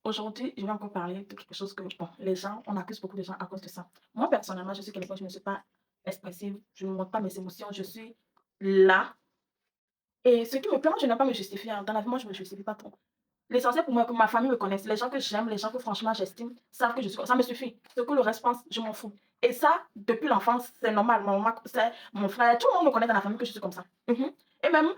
Aujourd'hui, je vais encore parler de quelque chose que, bon, les gens, on accuse beaucoup de gens à cause de ça. Moi, personnellement, je suis quelqu'un, je ne suis pas expressive, je ne montre pas mes émotions, je suis là. Et ce qui me plaît, moi, je n'aime pas me justifier. Dans la vie, moi, je ne me justifie pas trop. L'essentiel pour moi, que ma famille me connaisse, les gens que j'aime, les gens que franchement j'estime, savent que je suis comme ça me suffit. Ce que le reste pense, je m'en fous. Et ça, depuis l'enfance, c'est normal. Ma maman, c'est mon frère, tout le monde me connaît dans la famille que je suis comme ça. Et même,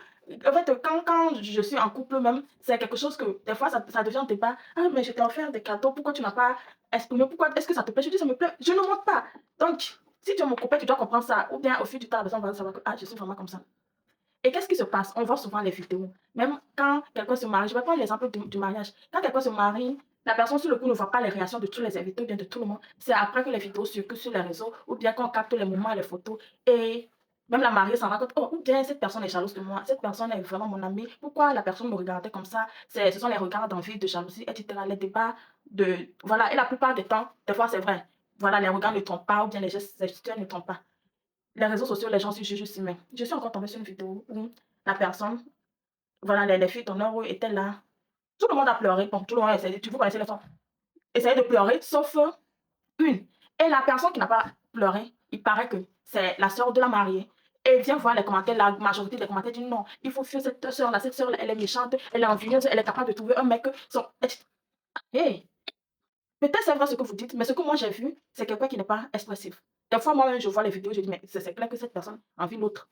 en fait, quand je suis en couple même, c'est quelque chose que des fois, ça devient un débat. Ah, mais je t'ai offert des cadeaux, pourquoi tu n'as pas exprimé, pourquoi est-ce que ça te plaît? Je dis, ça me plaît, je ne montre pas. Donc, si tu es mon copain, tu dois comprendre ça. Ou bien au fil du temps, la personne va savoir que ah, je suis vraiment comme ça. Et qu'est-ce qui se passe? On voit souvent les vidéos. Même quand quelqu'un se marie, je vais prendre l'exemple du mariage. Quand quelqu'un se marie, la personne sur le coup ne voit pas les réactions de tous les invités ou bien de tout le monde. C'est après que les vidéos circulent sur les réseaux ou bien qu'on capte les moments, les photos. Et même la mariée s'en rend compte, oh, ou bien cette personne est jalouse de moi, cette personne est vraiment mon amie. Pourquoi la personne me regardait comme ça? Ce sont les regards d'envie, de jalousie, etc. Les débats de... Voilà, et la plupart des temps, des fois c'est vrai. Voilà, les regards ne trompent pas ou bien les gestes gestuels ne trompent pas. Les réseaux sociaux, les gens se jugent aussi, mais je suis encore tombée sur une vidéo où la personne, voilà, les filles d'honneur étaient là. Tout le monde a pleuré. Bon, tout le monde a essayé, tu vous connaissez les femmes, essayer de pleurer, sauf une. Et la personne qui n'a pas pleuré, il paraît que c'est la sœur de la mariée. Et vient voir les commentaires, la majorité des commentaires disent non, il faut fuir cette sœur-là, cette sœur-là, elle est méchante, elle est envieuse, elle est capable de trouver un mec. Hey, peut-être c'est vrai ce que vous dites, mais ce que moi j'ai vu, c'est quelqu'un qui n'est pas expressif. Des fois, moi-même, je vois les vidéos, je dis, mais c'est clair que cette personne envie l'autre.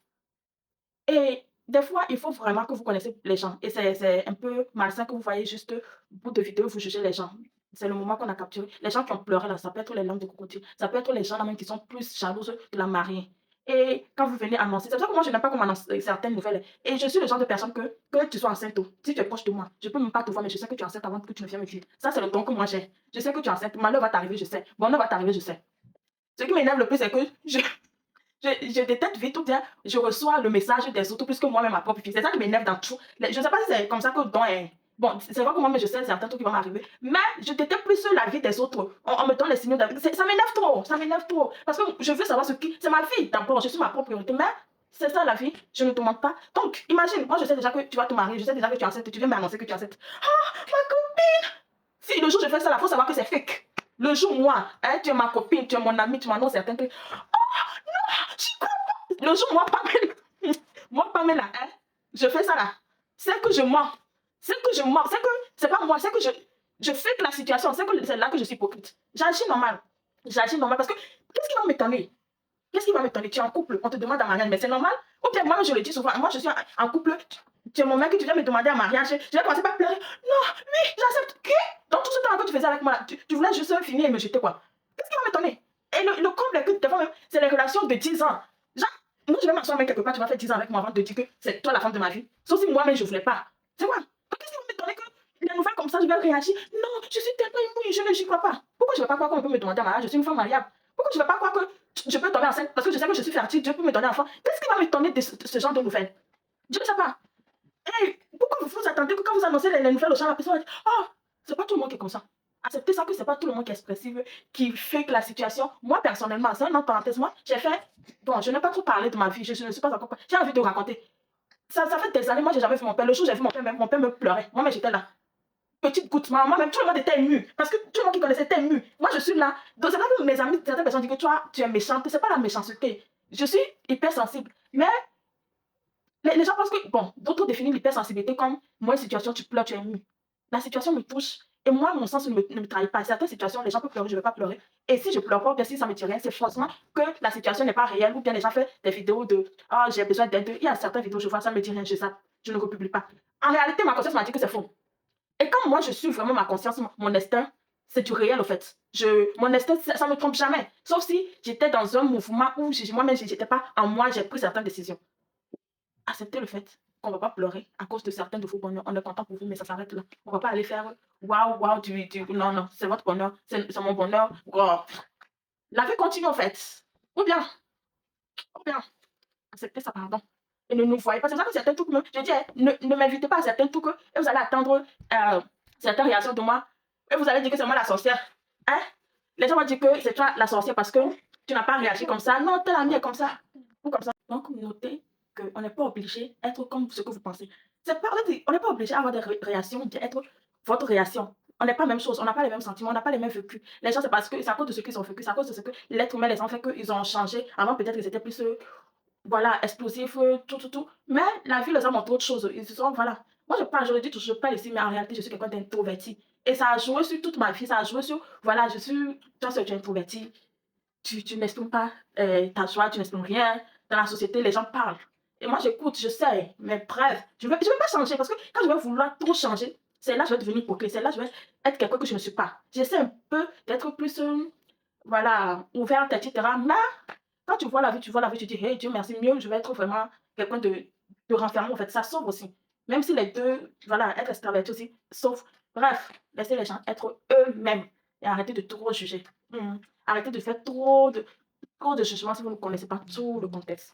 Et des fois, il faut vraiment que vous connaissez les gens. Et c'est un peu malsain que vous voyez juste bout de vidéo, vous jugez les gens. C'est le moment qu'on a capturé. Les gens qui ont pleuré là, ça peut être les langues de crocodile. Ça peut être les gens là même qui sont plus jalouses de la mariée. Et quand vous venez annoncer, c'est pour ça que moi je n'aime pas qu'on m'annonce certaines nouvelles. Et je suis le genre de personne que tu sois enceinte, si tu es proche de moi, je peux même pas te voir, mais je sais que tu es enceinte avant que tu ne viennes me dire. Ça, c'est le don que moi j'ai. Je sais que tu es enceinte. Malheur va t'arriver, je sais. Bonheur va t'arriver, je sais. Ce qui m'énerve le plus, c'est que je détecte vite ou bien je reçois le message des autres plus que moi-même ma propre fille. C'est ça qui m'énerve dans tout. Je ne sais pas si c'est comme ça que le don est. Bon, c'est vrai que moi, mais je sais certains trucs qui vont m'arriver. Mais je détecte plus la vie des autres. On me donne les signaux d'avis. Ça m'énerve trop. Ça m'énerve trop. Parce que je veux savoir ce qui. C'est ma vie d'abord. Je suis ma propre priorité. Mais c'est ça la vie. Je ne te demande pas. Donc, imagine, moi, je sais déjà que tu vas te marier. Je sais déjà que tu es enceinte. Tu viens m'annoncer que tu es enceinte. Ah, ma copine! Si le jour je fais ça, il faut savoir que c'est fake. Le jour, moi, hein, tu es ma copine, tu es mon amie, tu m'annonces certains trucs. Le jour, moi, Pamela, moi, Pamela, hein, je fais ça là. C'est que je mens. C'est que je mens. C'est que c'est pas moi. C'est que je fais que la situation. C'est que c'est là que je suis hypocrite. J'agis normal. J'agis normal parce que qu'est-ce qui va m'étonner? Qu'est-ce qui va m'étonner? Tu es en couple, on te demande un mariage, mais c'est normal. Ou bien moi, je le dis souvent, moi, je suis en couple, tu es mon mec, tu viens me demander un mariage. Je vais commencer par pleurer. Non, oui, j'accepte. Qui? Dans tout ce temps que tu faisais avec moi, là, tu voulais juste finir et me jeter quoi? Qu'est-ce qui va m'étonner? Et le comble est que des fois même, c'est les relations de 10 ans. Genre, moi, je vais m'asseoir avec quelque part, tu vas faire 10 ans avec moi avant de dire que c'est toi la femme de ma vie. Sauf si moi-même, je ne voulais pas. C'est quoi? Qu'est-ce qui va m'étonner que les nouvelles comme ça, je vais réagir? Non, je suis tellement émue, je ne j'y crois pas. Pourquoi je ne vais pas croire qu'on peut me demander un mariage? Je suis une femme mariable. Pourquoi je ne vais pas croire que je peux tomber enceinte parce que je sais que je suis fertile, Dieu peut me donner un enfant? Qu'est-ce qui va m'étonner de ce genre de nouvelles? Je ne sais pas. Et pourquoi vous attendez que quand vous annoncez les nouvelles aux gens, la personne va dire oh, c'est pas tout le monde qui est comme ça. Acceptez ça que c'est pas tout le monde qui est expressif, qui fait que la situation. Moi, personnellement, c'est une autre parenthèse. Moi, j'ai fait. Bon, je n'ai pas trop parlé de ma vie, je ne suis pas encore. J'ai envie de raconter. Ça fait des années, moi, j'ai jamais vu mon père. Le jour où j'ai vu mon père me pleurait. Moi-même, j'étais là. Petite goutte, moi-même, tout le monde était ému. Parce que tout le monde qui connaissait était ému. Moi, je suis là. Donc, c'est pas que mes amis, certaines personnes disent que toi, tu es méchante. C'est pas la méchanceté. Je suis hyper sensible. Mais les gens pensent que, bon, d'autres définissent l'hypersensibilité comme, moi, une situation, tu pleures, tu es ému. La situation me touche. Et moi, mon sens ne me trahit pas. Certaines situations, les gens peuvent pleurer, je ne vais pas pleurer. Et si je pleure pas, ou bien si ça ne me dit rien, c'est forcément que la situation n'est pas réelle. Ou bien les gens font des vidéos de ah, j'ai besoin d'aide. Il y a certaines vidéos, je vois, ça ne me dit rien, je ne republie pas. En réalité, ma conscience m'a dit que c'est faux. Et quand moi, je suis vraiment ma conscience, mon instinct, c'est du réel, au fait. Mon instinct, ça ne me trompe jamais. Sauf si j'étais dans un mouvement où moi-même, je n'étais pas en moi, j'ai pris certaines décisions. Accepter le fait qu'on ne va pas pleurer à cause de certains de vos bonheurs. On est content pour vous, mais ça s'arrête là. On ne va pas aller faire waouh, waouh, non, non, c'est votre bonheur, c'est mon bonheur. Wow. La vie continue en fait. Ou bien, accepter ça, pardon. Et ne nous voyez pas. C'est ça que certains trucs, je dis, hein, ne m'invitez pas à certains trucs et vous allez attendre certaines réactions de moi. Et vous allez dire que c'est moi la sorcière. Hein? Les gens vont dire que c'est toi la sorcière parce que tu n'as pas réagi comme ça. Non, tel ami est comme ça. Ou comme ça. Donc, notez qu'on n'est pas obligé d'être comme ce que vous pensez. On n'est pas obligé d'avoir des réactions, d'être votre réaction. On n'est pas la même chose, on n'a pas les mêmes sentiments, on n'a pas les mêmes vécus. Les gens, c'est parce que c'est à cause de ce qu'ils ont vécu, c'est à cause de ce que l'être humain les a fait qu'ils ont changé. Avant, peut-être qu'ils étaient plus, voilà, explosifs, tout. Mais la vie les a montré autre chose. Ils se sont, voilà. Moi, je parle, je le dis toujours, je parle ici, mais en réalité, je suis quelqu'un d'introverti. Et ça a joué sur toute ma vie, ça a joué sur, voilà, toi, tu es introverti, tu n'exprimes pas ta joie, tu n'exprimes rien. Dans la société, les gens parlent. Et moi, j'écoute, je sais, mais bref, je veux pas changer parce que quand je vais vouloir trop changer, c'est là que je vais devenir hypocrite, c'est là que je vais être quelqu'un que je ne suis pas. J'essaie un peu d'être plus, voilà, ouverte, etc. Mais quand tu vois la vie, tu dis, hey, Dieu merci, mieux, je vais être vraiment quelqu'un de renfermé. En fait, ça sauve aussi. Même si les deux, voilà, être extraverti aussi, sauf. Bref, laissez les gens être eux-mêmes et arrêtez de trop juger. Arrêtez de faire trop de jugements si vous ne connaissez pas tout le contexte.